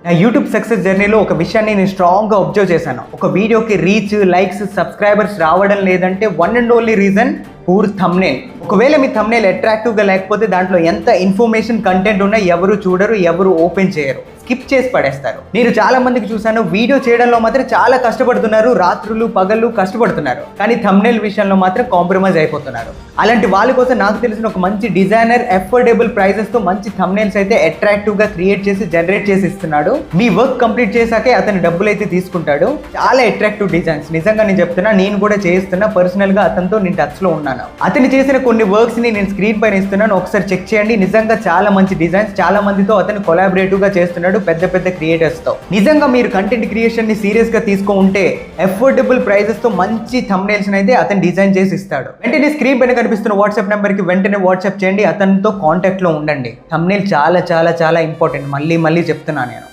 నా YouTube success జర్నీలో ఒక విషయాన్ని నేను స్ట్రాంగ్గా అబ్జర్వ్ చేశాను. ఒక వీడియోకి రీచ్, లైక్స్, సబ్స్క్రైబర్స్ రావడం లేదంటే one and only reason poor thumbnail. ఒకవేళ మీ థంబ్నెయిల్ అట్రాక్టివ్గా లేకపోతే దాంట్లో ఎంత ఇన్ఫర్మేషన్ కంటెంట్ ఉన్నా ఎవరు చూడరు, ఎవరు ఓపెన్ చేయరు, స్కిప్ చేసి పడేస్తారు. నేను చాలా మందికి చూసాను, వీడియో చేయడంలో మాత్రం చాలా కష్టపడుతున్నారు, రాత్రులు పగళ్ళు కష్టపడుతున్నారు, కానీ థంబ్నెయిల్ విషయంలో మాత్రం కాంప్రమైజ్ అయిపోతున్నారు. అలాంటి వాళ్ళ కోసం నాకు తెలిసిన ఒక మంచి డిజైనర్ అఫోర్డబుల్ ప్రైజెస్తో మంచి థంబ్నెయిల్స్ అయితే అట్రాక్టివ్గా క్రియేట్ చేసి జనరేట్ చేసి ఇస్తున్నాడు. మీ వర్క్ కంప్లీట్ చేశాకే అతను డబ్బులు అయితే తీసుకుంటాడు. చాలా అట్రాక్టివ్ డిజైన్స్, నిజంగా నేను చెప్తున్నా, నేను కూడా చేస్తున్నా. పర్సనల్గా అతనితో నేను టచ్లో ఉన్నాను. అతను చేసిన కొన్ని వర్క్స్ని నేను స్క్రీన్ పైన ఇస్తున్నాను, ఒకసారి చెక్ చేయండి. నిజంగా చాలా మంచి డిజైన్స్, చాలా మందితో అతను కొలాబరేటివ్గా చేస్తున్నాడు, పెద్ద పెద్ద క్రియేటర్స్తో. నిజంగా మీరు కంటెంట్ క్రియేషన్ని సీరియస్గా తీసుకుంటే అఫోర్డబుల్ ప్రైజెస్తో మంచి థంబ్నెయిల్స్ అయితే అతను డిజైన్ చేసి ఇస్తాడు. వెంటనే స్క్రీన్ పైన కనిపిస్తున్న వాట్సాప్ నెంబర్కి వెంటనే వాట్సాప్ చేయండి, అతనితో కాంటాక్ట్లో ఉండండి. థంబ్నెయిల్ చాలా చాలా చాలా ఇంపార్టెంట్, మళ్ళీ చెప్తున్నా నేను.